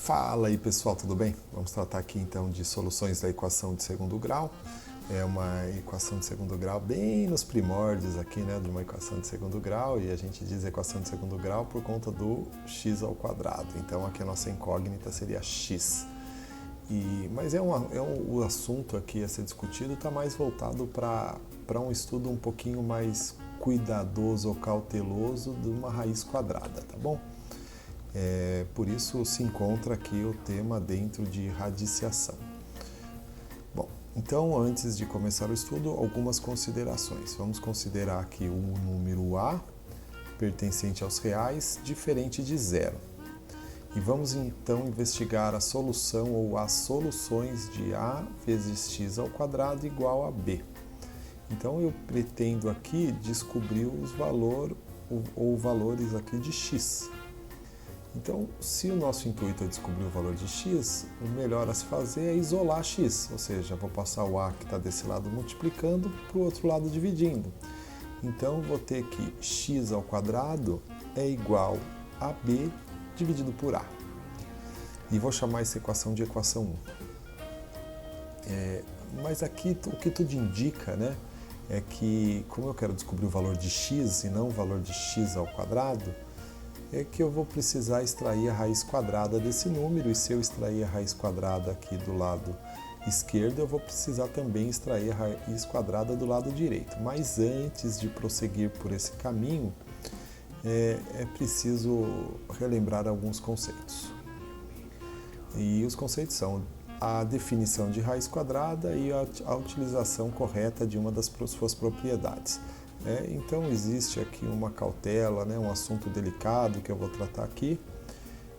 Fala aí pessoal, tudo bem? Vamos tratar aqui então de soluções da equação de segundo grau. É uma equação de segundo grau bem nos primórdios aqui, né, de uma equação de segundo grau, e a gente diz equação de segundo grau por conta do x ao quadrado. Então aqui a nossa incógnita seria x. Mas o assunto aqui a ser discutido está mais voltado para um estudo um pouquinho mais cuidadoso ou cauteloso de uma raiz quadrada, tá bom? Por isso se encontra aqui o tema dentro de radiciação. Bom, então antes de começar o estudo, algumas considerações. Vamos considerar aqui o número A, pertencente aos reais, diferente de zero. E vamos então investigar a solução ou as soluções de A vezes x ao quadrado igual a B. Então eu pretendo aqui descobrir os valores aqui de x. Então, se o nosso intuito é descobrir o valor de x, o melhor a se fazer é isolar x, ou seja, vou passar o a que está desse lado multiplicando para o outro lado dividindo. Então, vou ter que x ao quadrado é igual a b dividido por a. E vou chamar essa equação de equação 1. Mas aqui o que tudo indica, né, é que como eu quero descobrir o valor de x e não o valor de x ao quadrado, é que eu vou precisar extrair a raiz quadrada desse número, e se eu extrair a raiz quadrada aqui do lado esquerdo, eu vou precisar também extrair a raiz quadrada do lado direito. Mas antes de prosseguir por esse caminho, é preciso relembrar alguns conceitos. E os conceitos são a definição de raiz quadrada e a utilização correta de uma das suas propriedades. Então existe aqui uma cautela, né, um assunto delicado que eu vou tratar aqui,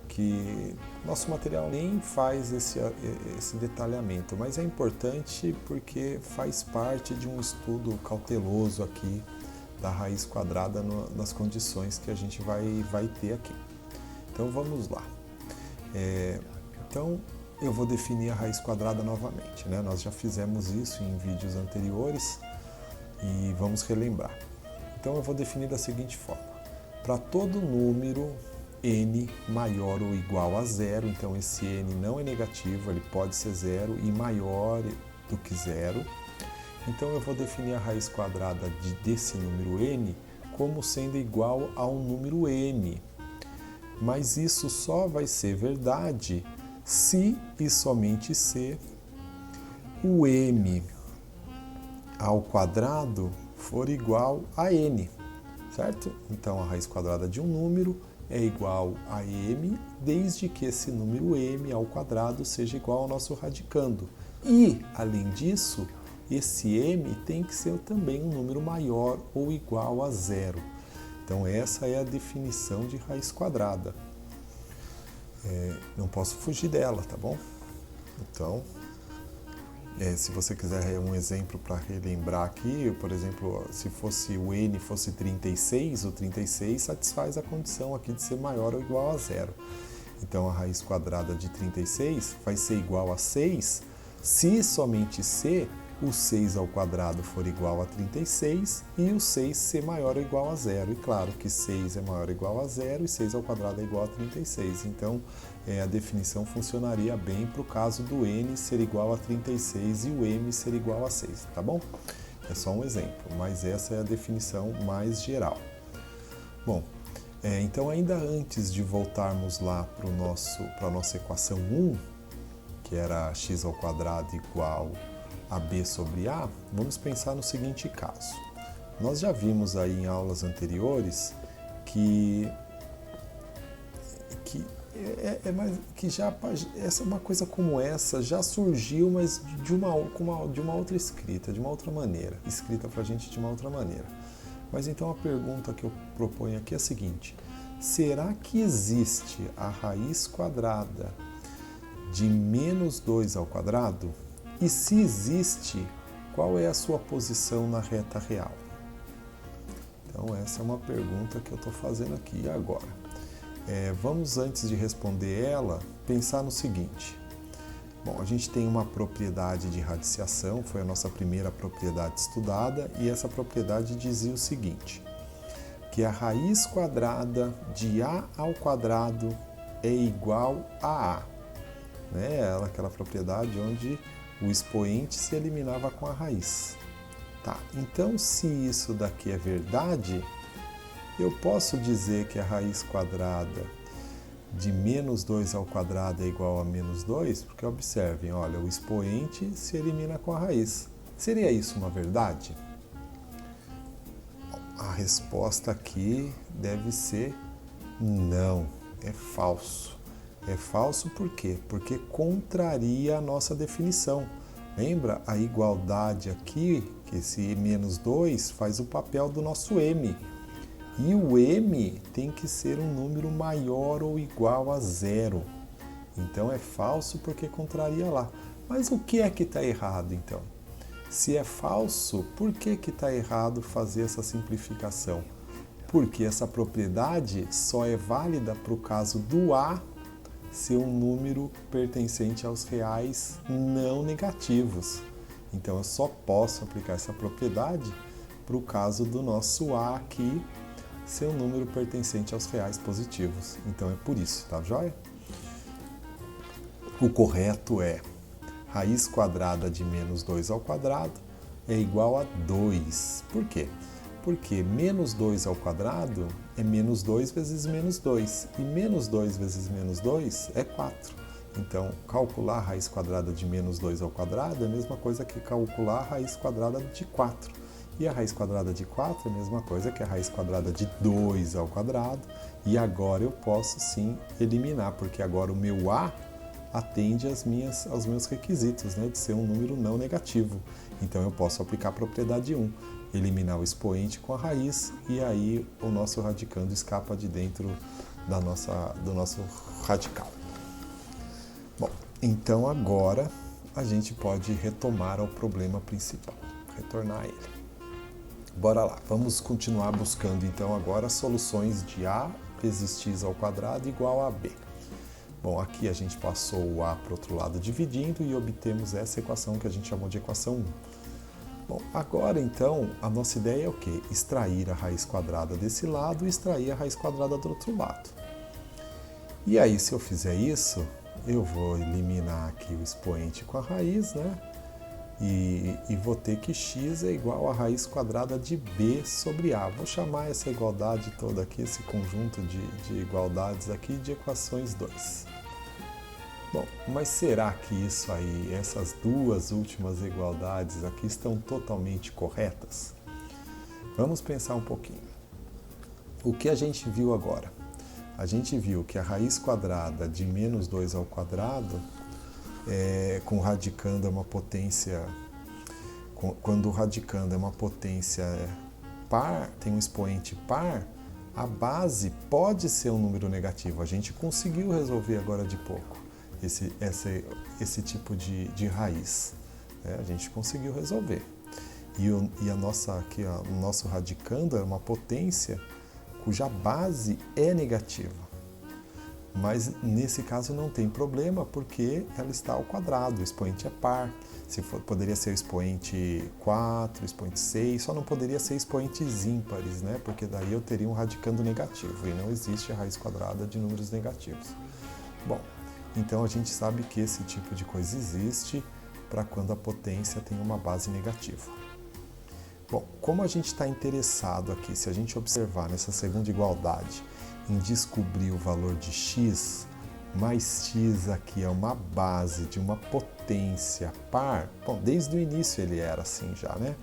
que nosso material nem faz esse detalhamento, mas é importante porque faz parte de um estudo cauteloso aqui da raiz quadrada nas condições que a gente vai ter aqui. Então vamos lá. Então eu vou definir a raiz quadrada novamente, né? Nós já fizemos isso em vídeos anteriores. E vamos relembrar. Então eu vou definir da seguinte forma. Para todo número n maior ou igual a zero, então esse n não é negativo, ele pode ser zero e maior do que zero. Então eu vou definir a raiz quadrada desse número n como sendo igual a um número n. Mas isso só vai ser verdade se e somente se o m ao quadrado for igual a n, certo? Então a raiz quadrada de um número é igual a m, desde que esse número m ao quadrado seja igual ao nosso radicando. E, além disso, esse m tem que ser também um número maior ou igual a zero. Então essa é a definição de raiz quadrada. Não posso fugir dela, tá bom? Então, se você quiser um exemplo para relembrar aqui, por exemplo, se fosse o n fosse 36, o 36 satisfaz a condição aqui de ser maior ou igual a zero. Então a raiz quadrada de 36 vai ser igual a 6 se somente se o 6 ao quadrado for igual a 36 e o 6 ser maior ou igual a zero. E claro que 6 é maior ou igual a zero e 6 ao quadrado é igual a 36. Então a definição funcionaria bem para o caso do n ser igual a 36 e o m ser igual a 6, tá bom? É só um exemplo, mas essa é a definição mais geral. Bom, então ainda antes de voltarmos lá para a nossa equação 1, que era x ao quadrado igual a b sobre a, vamos pensar no seguinte caso. Nós já vimos aí em aulas anteriores que uma coisa como essa já surgiu, mas de uma outra escrita, de uma outra maneira, escrita para a gente de uma outra maneira. Mas então a pergunta que eu proponho aqui é a seguinte: será que existe a raiz quadrada de menos 2 ao quadrado? E se existe, qual é a sua posição na reta real? Então essa é uma pergunta que eu estou fazendo aqui agora. Vamos, antes de responder ela, pensar no seguinte. Bom, a gente tem uma propriedade de radiciação, foi a nossa primeira propriedade estudada, e essa propriedade dizia o seguinte, que a raiz quadrada de a ao quadrado é igual a a. né? Aquela propriedade onde o expoente se eliminava com a raiz. Tá, então se isso daqui é verdade, eu posso dizer que a raiz quadrada de menos 2 ao quadrado é igual a menos 2? Porque observem, olha, o expoente se elimina com a raiz. Seria isso uma verdade? A resposta aqui deve ser não, é falso. É falso por quê? Porque contraria a nossa definição. Lembra a igualdade aqui, que esse menos 2 faz o papel do nosso m. E o m tem que ser um número maior ou igual a zero. Então é falso porque contraria lá. Mas o que é que está errado então? Se é falso, por que está errado fazer essa simplificação? Porque essa propriedade só é válida para o caso do A ser um número pertencente aos reais não negativos. Então eu só posso aplicar essa propriedade para o caso do nosso A aqui ser um número pertencente aos reais positivos. Então é por isso, tá joia? O correto é raiz quadrada de menos 2 ao quadrado é igual a 2. Por quê? Porque menos 2 ao quadrado é menos 2 vezes menos 2. E menos 2 vezes menos 2 é 4. Então, calcular a raiz quadrada de menos 2 ao quadrado é a mesma coisa que calcular a raiz quadrada de 4. E a raiz quadrada de 4 é a mesma coisa que a raiz quadrada de 2 ao quadrado. E agora eu posso sim eliminar, porque agora o meu A atende aos meus requisitos, né, de ser um número não negativo. Então eu posso aplicar a propriedade 1, eliminar o expoente com a raiz, e aí o nosso radicando escapa de dentro do nosso radical. Bom, então agora a gente pode retomar ao problema principal, retornar a ele. Bora lá, vamos continuar buscando então agora soluções de A vezes x ao quadrado igual a B. Bom, aqui a gente passou o A para o outro lado dividindo e obtemos essa equação que a gente chamou de equação 1. Bom, agora então a nossa ideia é o quê? Extrair a raiz quadrada desse lado e extrair a raiz quadrada do outro lado. E aí, se eu fizer isso, eu vou eliminar aqui o expoente com a raiz, né? E vou ter que x é igual a raiz quadrada de b sobre a. Vou chamar essa igualdade toda aqui, esse conjunto de igualdades aqui, de equações 2. Bom, mas será que isso aí, essas duas últimas igualdades aqui estão totalmente corretas? Vamos pensar um pouquinho. O que a gente viu agora? A gente viu que a raiz quadrada de menos 2 ao quadrado, com radicando é uma potência, quando o radicando é uma potência par, tem um expoente par, a base pode ser um número negativo. A gente conseguiu resolver agora de pouco esse tipo de raiz. A gente conseguiu resolver. E a nossa, aqui, o nosso radicando é uma potência cuja base é negativa. Mas nesse caso não tem problema, porque ela está ao quadrado, o expoente é par. Poderia ser o expoente 4, expoente 6, só não poderia ser expoentes ímpares, né? Porque daí eu teria um radicando negativo, e não existe a raiz quadrada de números negativos. Bom, então a gente sabe que esse tipo de coisa existe para quando a potência tem uma base negativa. Bom, como a gente está interessado aqui, se a gente observar nessa segunda igualdade, em descobrir o valor de x, mais x aqui é uma base de uma potência par. Bom, desde o início ele era assim já, né?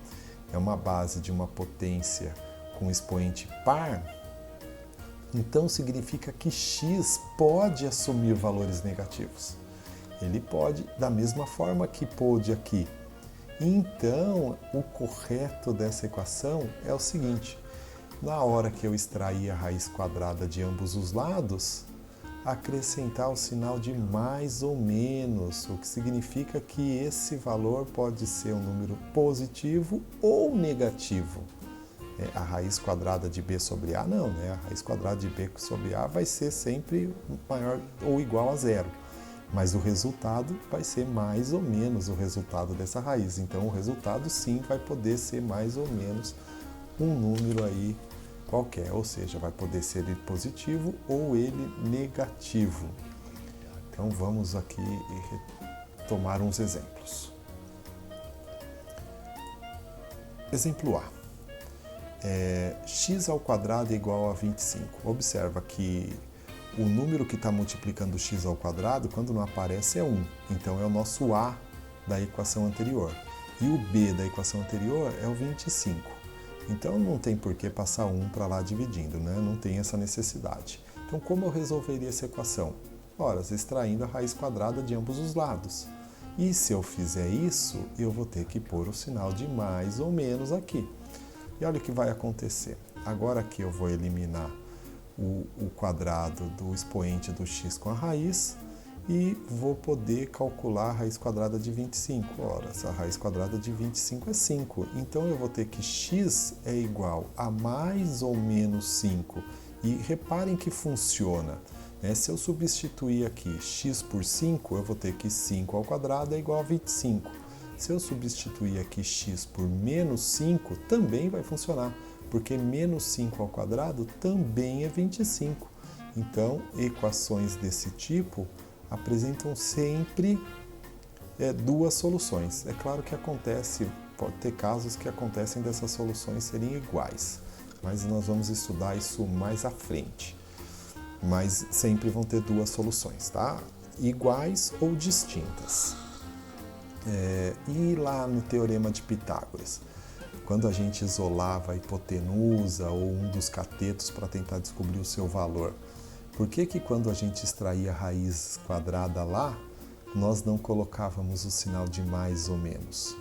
É uma base de uma potência com expoente par. Então significa que x pode assumir valores negativos. Ele pode, da mesma forma que pôde aqui. Então, o correto dessa equação é o seguinte: na hora que eu extrair a raiz quadrada de ambos os lados, acrescentar o sinal de mais ou menos, o que significa que esse valor pode ser um número positivo ou negativo. A raiz quadrada de b sobre a não, né? A raiz quadrada de b sobre a vai ser sempre maior ou igual a zero. Mas o resultado vai ser mais ou menos o resultado dessa raiz. Então o resultado sim vai poder ser mais ou menos um número aí qualquer, ou seja, vai poder ser ele positivo ou ele negativo. Então vamos aqui tomar uns exemplos. Exemplo A. X ao quadrado é igual a 25. Observa que o número que está multiplicando x ao quadrado, quando não aparece, é 1. Então é o nosso A da equação anterior. E o B da equação anterior é o 25. Então não tem por que passar 1 para lá dividindo, né? Não tem essa necessidade. Então como eu resolveria essa equação? Ora, extraindo a raiz quadrada de ambos os lados. E se eu fizer isso, eu vou ter que pôr o sinal de mais ou menos aqui. E olha o que vai acontecer. Agora aqui eu vou eliminar o quadrado do expoente do x com a raiz e vou poder calcular a raiz quadrada de 25. Ora, essa raiz quadrada de 25 é 5. Então eu vou ter que x é igual a mais ou menos 5. E reparem que funciona. Se eu substituir aqui x por 5, eu vou ter que 5 ao quadrado é igual a 25. Se eu substituir aqui x por menos 5, também vai funcionar, porque menos 5 ao quadrado também é 25. Então, equações desse tipo apresentam sempre duas soluções. É claro que pode ter casos que acontecem dessas soluções serem iguais, mas nós vamos estudar isso mais à frente. Mas sempre vão ter duas soluções, tá? Iguais ou distintas. E lá no Teorema de Pitágoras, quando a gente isolava a hipotenusa ou um dos catetos para tentar descobrir o seu valor, por que quando a gente extraía a raiz quadrada lá, nós não colocávamos o sinal de mais ou menos?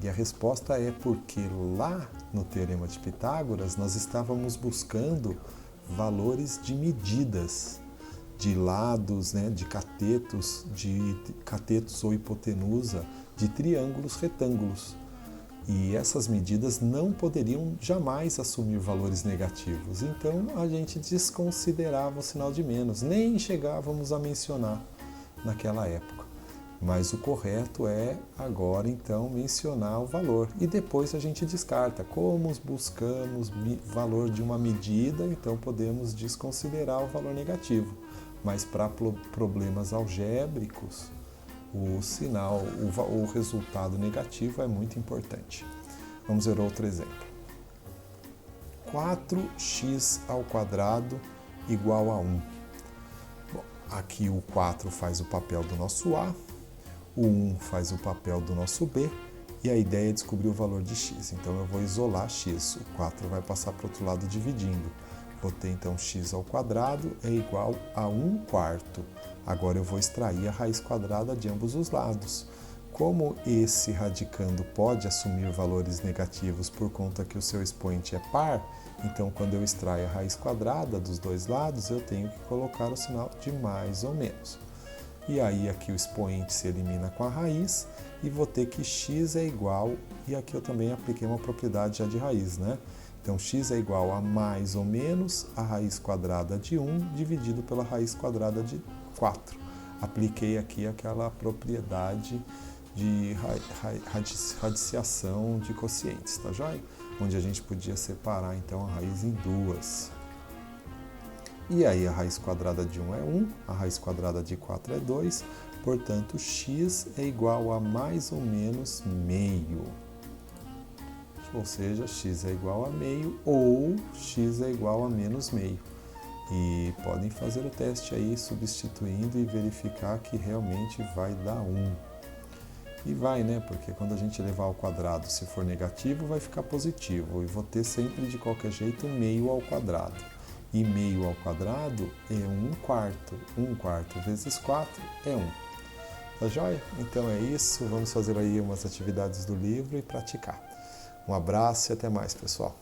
E a resposta é porque lá no Teorema de Pitágoras nós estávamos buscando valores de medidas, de lados, de catetos ou hipotenusa, de triângulos retângulos. E essas medidas não poderiam jamais assumir valores negativos. Então a gente desconsiderava o sinal de menos, nem chegávamos a mencionar naquela época. Mas o correto é agora então mencionar o valor e depois a gente descarta. Como buscamos valor de uma medida, então podemos desconsiderar o valor negativo. Mas para problemas algébricos, o resultado negativo é muito importante. Vamos ver outro exemplo. 4x ao quadrado igual a 1. Bom, aqui o 4 faz o papel do nosso A, o 1 faz o papel do nosso B, e a ideia é descobrir o valor de x. Então eu vou isolar x, o 4 vai passar para o outro lado dividindo. Vou ter então x ao quadrado é igual a 1/4. Agora eu vou extrair a raiz quadrada de ambos os lados. Como esse radicando pode assumir valores negativos por conta que o seu expoente é par, então quando eu extraio a raiz quadrada dos dois lados, eu tenho que colocar o sinal de mais ou menos. E aí aqui o expoente se elimina com a raiz e vou ter que x é igual, e aqui eu também apliquei uma propriedade já de raiz, né? Então x é igual a mais ou menos a raiz quadrada de 1 dividido pela raiz quadrada de 4. Apliquei aqui aquela propriedade de radiciação de quocientes, tá joia? Onde a gente podia separar então a raiz em duas. E aí a raiz quadrada de 1 é 1, a raiz quadrada de 4 é 2, portanto x é igual a mais ou menos meio. Ou seja, x é igual a meio ou x é igual a menos meio. E podem fazer o teste aí substituindo e verificar que realmente vai dar 1. E vai, né? Porque quando a gente levar ao quadrado, se for negativo, vai ficar positivo. E vou ter sempre de qualquer jeito meio ao quadrado. E meio ao quadrado é 1/4. 1/4 vezes 4 é 1. Tá joia? Então é isso. Vamos fazer aí umas atividades do livro e praticar. Um abraço e até mais, pessoal.